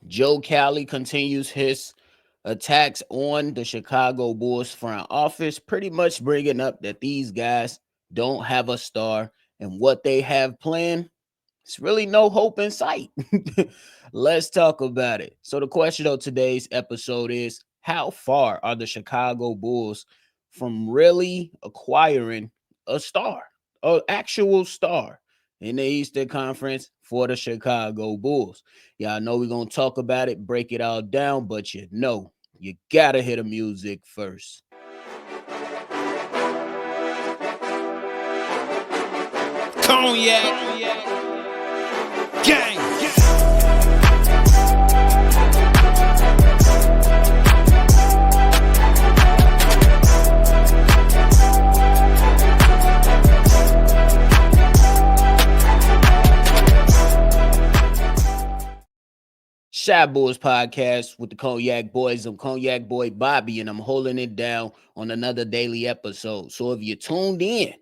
Joe Cali continues his attacks on the Chicago Bulls front office, pretty much bringing up that these guys don't have a star and what they have planned. It's really no hope in sight. Let's talk about it. So, the question of today's episode is, how far are the Chicago Bulls from really acquiring a star, an actual star in the Eastern Conference for the Chicago Bulls? Y'all know we're going to talk about it, break it all down, but you got to hit the music first. Cognac gang. Shy Boys podcast with the Cognac Boys. I'm Cognac Boy Bobby, and I'm holding it down on another daily episode. So if you tuned in,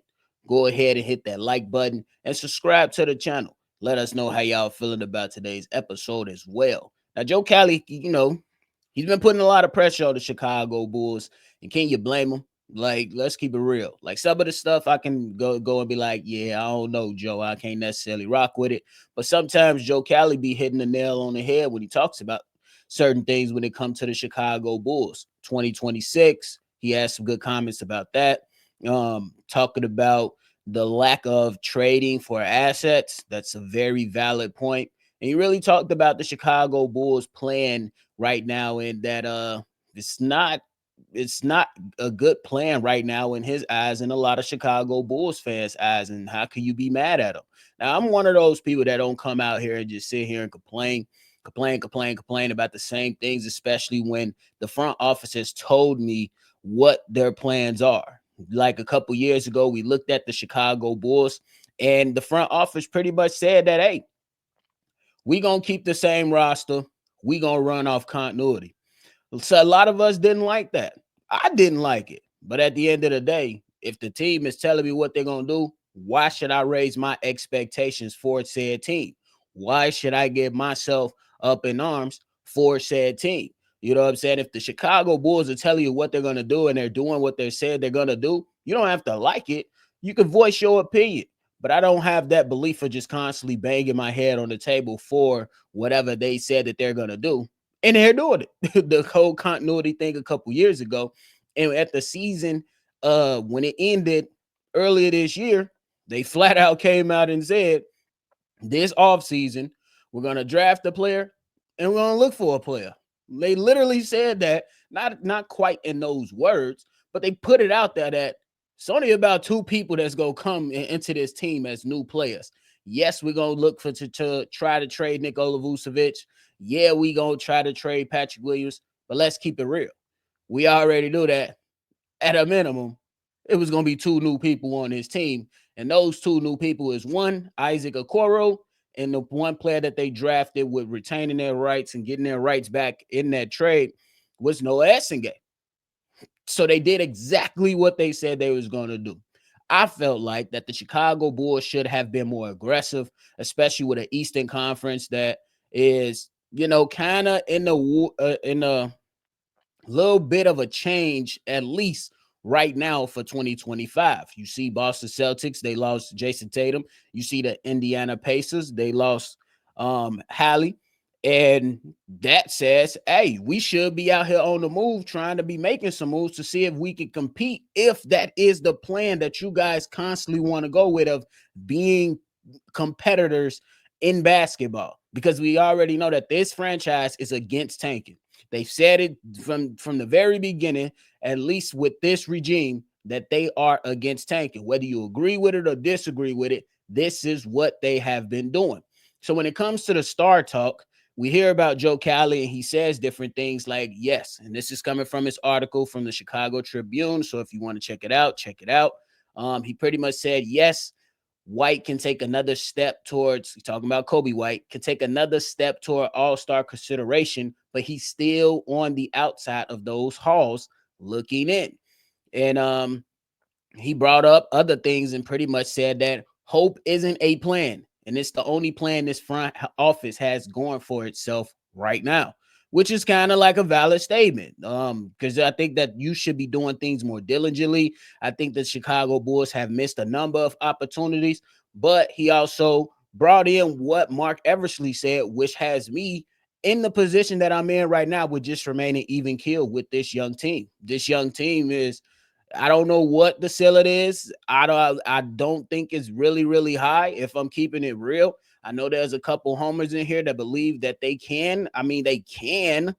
go ahead and hit that like button and subscribe to the channel. Let us know how y'all feeling about today's episode as well. Now, Joe Cali, he's been putting a lot of pressure on the Chicago Bulls, and can you blame him? Like, let's keep it real. Like, some of the stuff I can go and be like, yeah, I don't know, Joe. I can't necessarily rock with it. But sometimes Joe Cali be hitting the nail on the head when he talks about certain things when it comes to the Chicago Bulls. 2026, he has some good comments about that. Talking about the lack of trading for assets. That's a very valid point. And he really talked about the Chicago Bulls plan right now, and that it's not a good plan right now in his eyes and a lot of Chicago Bulls fans' eyes. And how can you be mad at him? Now, I'm one of those people that don't come out here and just sit here and complain about the same things, especially when the front office has told me what their plans are. Like a couple years ago, we looked at the Chicago Bulls, and the front office pretty much said that, hey, we going to keep the same roster. We going to run off continuity. So a lot of us didn't like that. I didn't like it. But at the end of the day, if the team is telling me what they're going to do, why should I raise my expectations for said team? Why should I get myself up in arms for said team? You know what I'm saying? If the Chicago Bulls are telling you what they're going to do and they're doing what they said they're going to do, you don't have to like it. You can voice your opinion. But I don't have that belief of just constantly banging my head on the table for whatever they said that they're going to do. And they're doing it. The whole continuity thing a couple years ago. And at the season, when it ended earlier this year, they flat out came out and said, this offseason, we're going to draft a player and we're going to look for a player. They literally said that, not quite in those words, but they put it out there that it's only about two people that's going to come into this team as new players. Yes, we're going to look for to try to trade Nikola Vucevic. Yeah, we going to try to trade Patrick Williams, but let's keep it real. We already knew that at a minimum, it was going to be two new people on his team. And those two new people is one, Isaac Okoro, and the one player that they drafted with retaining their rights and getting their rights back in that trade was Noa Essengue. So they did exactly what they said they was going to do. I felt like that the Chicago Bulls should have been more aggressive, especially with an Eastern Conference that is, kind of in a little bit of a change, at least right now for 2025. You see Boston Celtics, they lost Jason Tatum. You see the Indiana Pacers, they lost Hallie. And that says, hey, we should be out here on the move, trying to be making some moves to see if we can compete, if that is the plan that you guys constantly want to go with, of being competitors in basketball. Because we already know that this franchise is against tanking. They've said it from the very beginning, at least with this regime, that they are against tanking. Whether you agree with it or disagree with it, this is what they have been doing. So when it comes to the star talk, we hear about Joe Cali, and he says different things like, yes, and this is coming from his article from the Chicago Tribune. So if you want to check it out, check it out. He pretty much said, yes, White can take another step towards, talking about Kobe White, can take another step toward all-star consideration, but he's still on the outside of those halls looking in. And he brought up other things and pretty much said that hope isn't a plan. And it's the only plan this front office has going for itself right now, which is kind of like a valid statement. Because I think that you should be doing things more diligently. I think the Chicago Bulls have missed a number of opportunities, but he also brought in what Mark Eversley said, which has me in the position that I'm in right now with just remaining even keel with this young team. This young team is, I don't know what the ceiling is. I don't think it's really high if I'm keeping it real. I know there's a couple homers in here that believe that they can. I mean, they can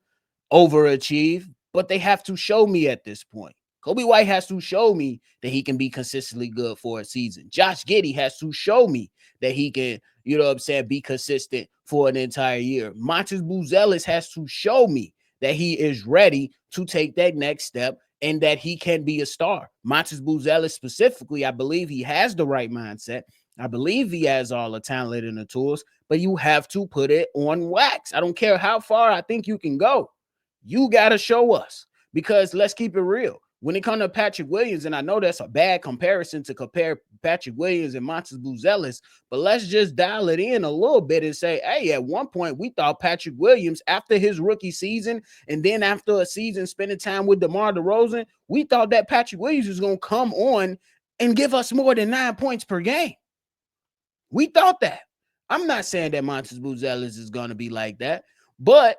overachieve, but they have to show me at this point. Kobe White has to show me that he can be consistently good for a season. Josh Giddey has to show me that he can, you know what I'm saying, be consistent for an entire year. Matas Buzelis has to show me that he is ready to take that next step and that he can be a star. Matas Buzelis specifically, I believe he has the right mindset. I believe he has all the talent and the tools, but you have to put it on wax. I don't care how far I think you can go. You got to show us, because let's keep it real. When it comes to Patrick Williams, and I know that's a bad comparison to compare Patrick Williams and Matas Buzelis, but let's just dial it in a little bit and say, hey, at one point we thought Patrick Williams, after his rookie season and then after a season spending time with DeMar DeRozan, we thought that Patrick Williams was going to come on and give us more than 9 points per game. We thought that. I'm not saying that Matas Buzelis is going to be like that, but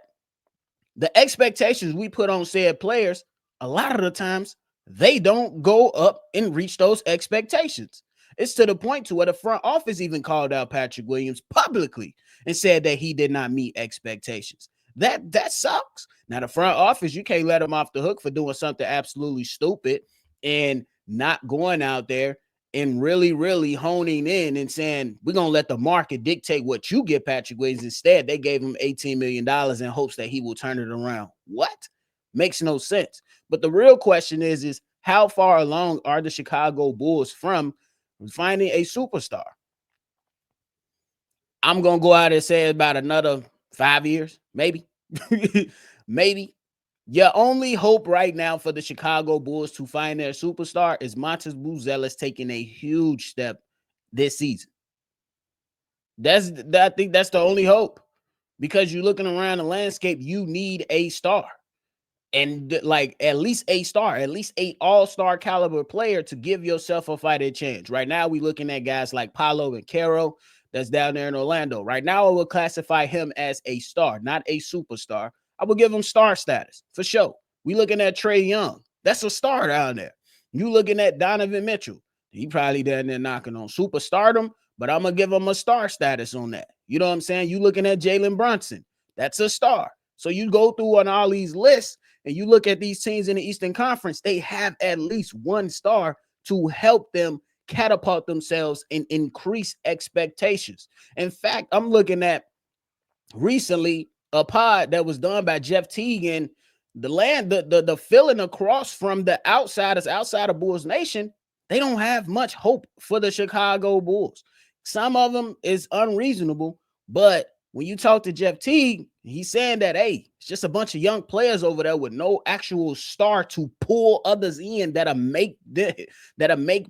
the expectations we put on said players, a lot of the times, they don't go up and reach those expectations. It's to the point to where the front office even called out Patrick Williams publicly and said that he did not meet expectations. That sucks. Now, the front office, you can't let him off the hook for doing something absolutely stupid and not going out there and really honing in and saying, we're going to let the market dictate what you get, Patrick Williams. Instead, they gave him $18 million in hopes that he will turn it around. What? Makes no sense. But the real question is how far along are the Chicago Bulls from finding a superstar? I'm going to go out and say about another 5 years, maybe. Maybe. Your only hope right now for the Chicago Bulls to find their superstar is Matas Buzelis taking a huge step this season. I think that's the only hope, because you're looking around the landscape, you need a star, and like at least a star, at least a all-star caliber player to give yourself a fighting chance. Right now, we're looking at guys like Paolo and Caro that's down there in Orlando. Right now, I will classify him as a star, not a superstar. I will give him star status for sure. We looking at Trae Young. That's a star down there. You looking at Donovan Mitchell. He probably down there knocking on superstardom, but I'm going to give him a star status on that. You know what I'm saying? You looking at Jalen Brunson. That's a star. So you go through on all these lists and you look at these teams in the Eastern Conference, they have at least one star to help them catapult themselves and increase expectations. In fact, I'm looking at recently a pod that was done by Jeff Teague, and the feeling across from the outsiders outside of Bulls Nation, they don't have much hope for the Chicago Bulls. Some of them is unreasonable, but when you talk to Jeff Teague, he's saying that, hey, it's just a bunch of young players over there with no actual star to pull others in that'll make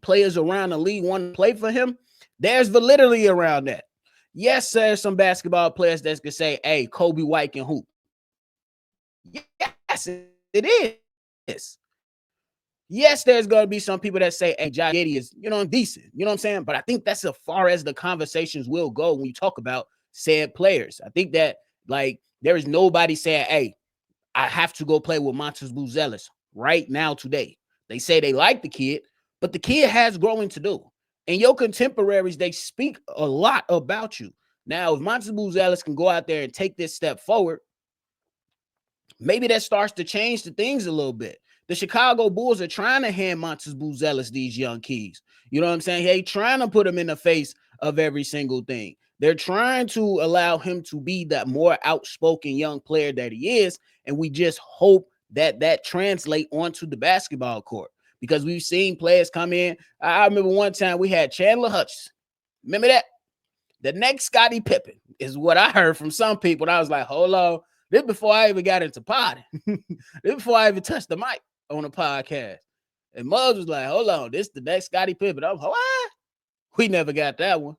players around the league want to play for him. There's validity around that. Yes, there's some basketball players that can say, hey, Kobe White can hoop. Yes, it is. Yes, there's going to be some people that say, hey, Josh Giddey is, decent. You know what I'm saying? But I think that's as far as the conversations will go when you talk about said players. I think that, like, there is nobody saying, hey, I have to go play with Matas Buzelis right now today. They say they like the kid, but the kid has growing to do. And your contemporaries, they speak a lot about you. Now, if Matas Buzelis can go out there and take this step forward, maybe that starts to change the things a little bit. The Chicago Bulls are trying to hand Matas Buzelis these young keys. You know what I'm saying? Hey, trying to put him in the face of every single thing. They're trying to allow him to be that more outspoken young player that he is. And we just hope that translate onto the basketball court, because we've seen players come in. I remember one time we had Chandler Hutchison. Remember that? The next Scottie Pippen is what I heard from some people. And I was like, hold on. This before I even got into pod. This before I even touched the mic on a podcast. And Muggs was like, hold on, this the next Scottie Pippen. I'm like, what? We never got that one.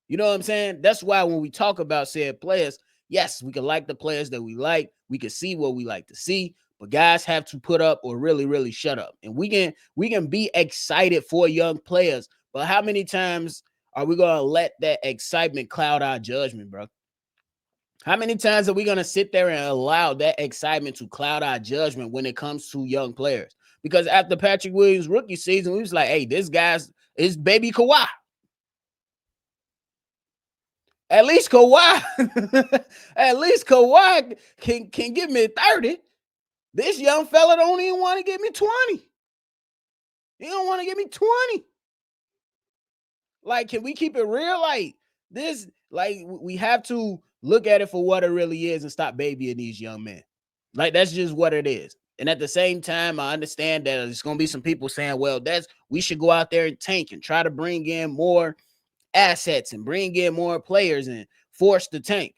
You know what I'm saying? That's why when we talk about said players, Yes, we can like the players that we like. We can see what we like to see, but guys have to put up or really, really shut up. And we can be excited for young players, but how many times are we gonna let that excitement cloud our judgment, bro? How many times are we gonna sit there and allow that excitement to cloud our judgment when it comes to young players? Because after Patrick Williams' rookie season, we was like, hey, this guy's is baby Kawhi. At least Kawhi, at least Kawhi can give me 30. This young fella don't even want to give me 20. He don't want to give me 20. Like, can we keep it real? Like this, like we have to look at it for what it really is and stop babying these young men. Like, that's just what it is. And at the same time, I understand that there's gonna be some people saying, well, we should go out there and tank and try to bring in more assets and bring in more players and force the tank.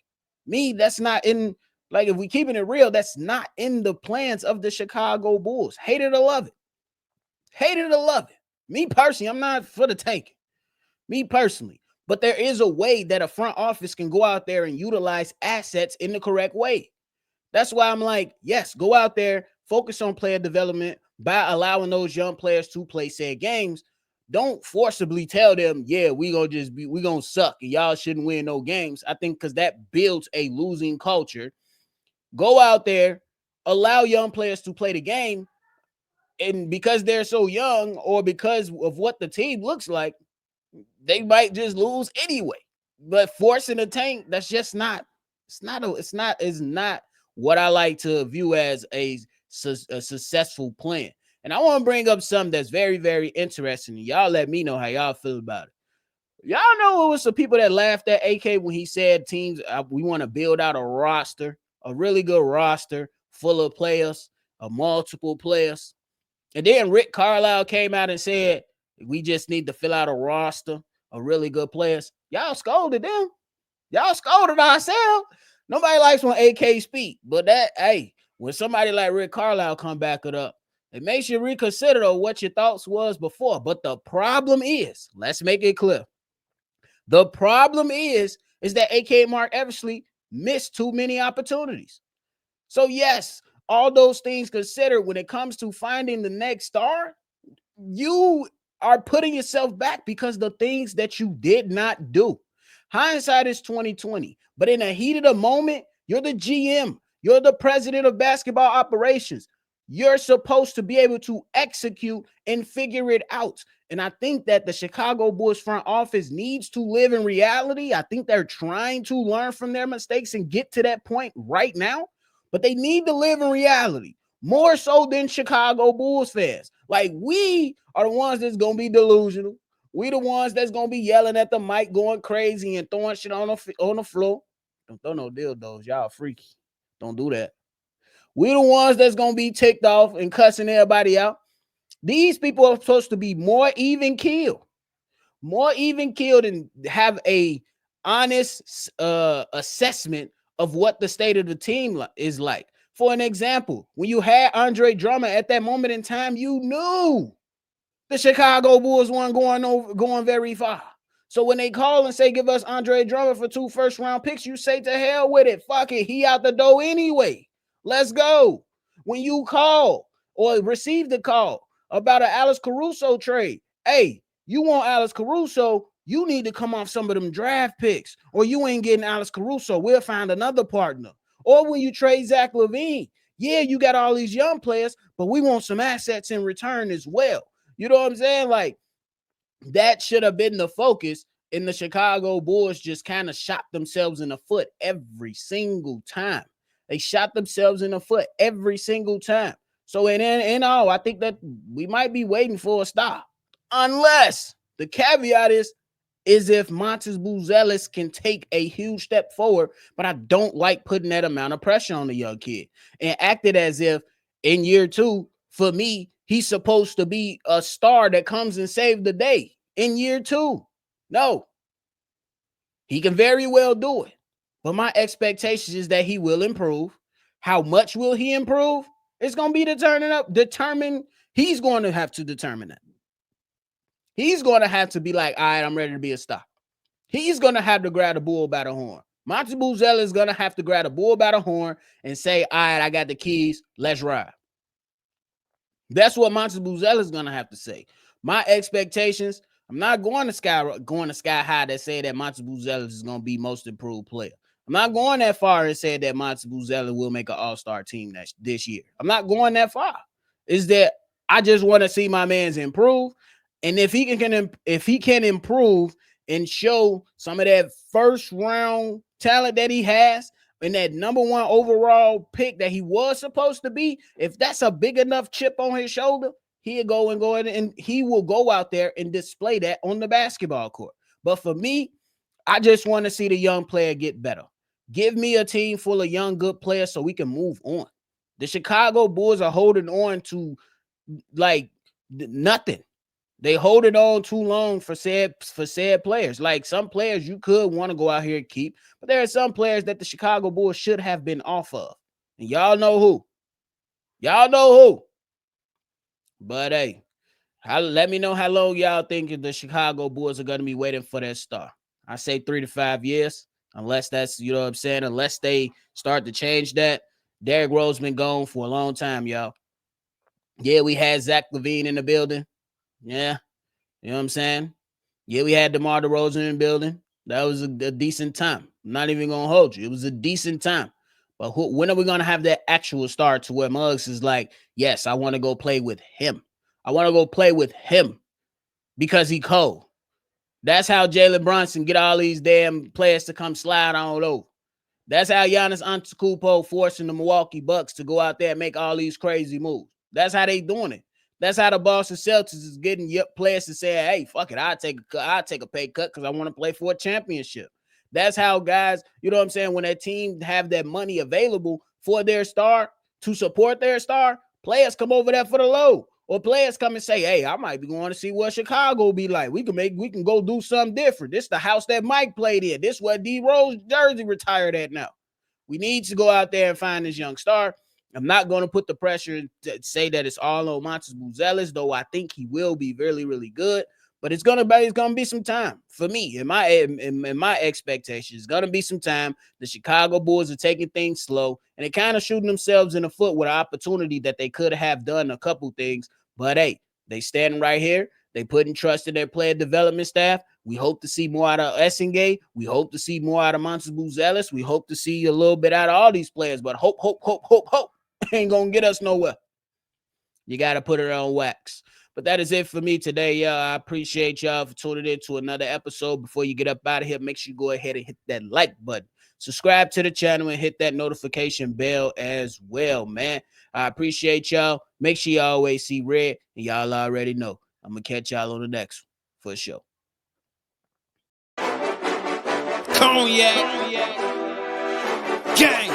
That's not in, like, if we keeping it real, that's not in the plans of the Chicago Bulls. Hate it or love it. Hate it or love it. Me personally, I'm not for the tank. Me personally. But there is a way that a front office can go out there and utilize assets in the correct way. That's why I'm like, yes, go out there, focus on player development by allowing those young players to play said games. Don't forcibly tell them, yeah, we gonna suck and y'all shouldn't win no games. I think because that builds a losing culture. Go out there, allow young players to play the game, and because they're so young or because of what the team looks like, they might just lose anyway. But forcing a tank, that's just not. It's not what I like to view as a successful plan. And I want to bring up something that's very, very interesting. Y'all let me know how y'all feel about it. Y'all know it was some people that laughed at AK when he said teams, we want to build out a roster, a really good roster full of players, multiple players. And then Rick Carlisle came out and said, we just need to fill out a roster of really good players. Y'all scolded them. Y'all scolded ourselves. Nobody likes when AK speak, but when somebody like Rick Carlisle come back it up, it makes you reconsider what your thoughts was before. But the problem is, let's make it clear. The problem is that AK Mark Eversley missed too many opportunities. So yes, all those things considered, when it comes to finding the next star, you are putting yourself back because the things that you did not do. Hindsight is 2020, but in a heat of the moment, you're the GM, you're the president of basketball operations. You're supposed to be able to execute and figure it out. And I think that the Chicago Bulls front office needs to live in reality. I think they're trying to learn from their mistakes and get to that point right now, but they need to live in reality more so than Chicago Bulls fans. Like, we are the ones that's going to be delusional. We the ones that's going to be yelling at the mic, going crazy and throwing shit on the floor. Don't throw no dildos. Y'all freaky. Don't do that. We the ones that's going to be ticked off and cussing everybody out. These people are supposed to be more even keeled and have a honest assessment of what the state of the team is like. For an example, when you had Andre Drummond at that moment in time, you knew the Chicago Bulls weren't going very far. So when they call and say, give us Andre Drummond for 2 first-round picks, you say, to hell with it. Fuck it. He out the door anyway. Let's go. When you call or receive the call about an Alex Caruso trade, hey, you want Alex Caruso, you need to come off some of them draft picks, or you ain't getting Alex Caruso. We'll find another partner. Or when you trade Zach LaVine, yeah, you got all these young players, but we want some assets in return as well. You know what I'm saying? Like, that should have been the focus, and the Chicago Bulls just kind of shot themselves in the foot every single time. They shot themselves in the foot every single time. So in all, I think that we might be waiting for a stop. Unless the caveat is if Matas Buzelis can take a huge step forward, but I don't like putting that amount of pressure on the young kid and acted as if in year 2, for me, he's supposed to be a star that comes and save the day in year 2. No, he can very well do it, but my expectation is that he will improve. How much will he improve? It's going to be determined. He's going to have to determine that. He's going to have to be like, all right, I'm ready to be a star. He's going to have to grab the bull by the horn. Matas Buzelis is going to have to grab a bull by the horn and say, all right, I got the keys. Let's ride. That's what Matas Buzelis is going to have to say. My expectations, I'm not going to sky high that say that Matas Buzelis is going to be most improved player. I'm not going that far and say that Matas Buzelis will make an all-star team this year. I'm not going that far. Is that I just want to see my man's improve. And if he can improve and show some of that first round talent that he has, and that number one overall pick that he was supposed to be, if that's a big enough chip on his shoulder, he'll go and he will go out there and display that on the basketball court. But for me, I just want to see the young player get better. Give me a team full of young, good players so we can move on. The Chicago Bulls are holding on to like nothing. They hold it on too long for said players. Like some players you could want to go out here and keep, but there are some players that the Chicago Bulls should have been off of. And y'all know who. But hey, let me know how long y'all think the Chicago Bulls are going to be waiting for that star. I say 3 to 5 years, unless that's, you know what I'm saying, unless they start to change that. Derrick Rose been gone for a long time, y'all. Yeah, we had Zach LaVine in the building. Yeah. You know what I'm saying? Yeah, we had DeMar DeRozan in the building. That was a decent time. I'm not even going to hold you. It was a decent time. But when are we going to have that actual start to where Muggs is like, yes, I want to go play with him. I want to go play with him because he cold. That's how Jalen Brunson get all these damn players to come slide on over. That's how Giannis Antetokounmpo forcing the Milwaukee Bucks to go out there and make all these crazy moves. That's how they doing it. That's how the Boston Celtics is getting players to say, hey, fuck it, I'll take a pay cut because I want to play for a championship. That's how guys, you know what I'm saying, when that team have that money available for their star, to support their star, players come over there for the low. Or players come and say, hey, I might be going to see what Chicago be like. We can go do something different. This is the house that Mike played in. This is where D Rose jersey retired at now. We need to go out there and find this young star. I'm not going to put the pressure to say that it's all on Matas Buzelis, though I think he will be really, really good. But it's gonna be some time for me. In my expectations, it's gonna be some time. The Chicago Bulls are taking things slow, and they kind of shooting themselves in the foot with an opportunity that they could have done a couple things. But hey, they standing right here. They putting trust in their player development staff. We hope to see more out of Essengue. We hope to see more out of Matas Buzelis. We hope to see a little bit out of all these players. But hope ain't gonna get us nowhere. You got to put it on wax. But that is it for me today, y'all. I appreciate y'all for tuning in to another episode. Before you get up out of here, make sure you go ahead and hit that like button. Subscribe to the channel and hit that notification bell as well, man. I appreciate y'all. Make sure you always see red, and y'all already know. I'm going to catch y'all on the next one for sure. Cognac. Gang.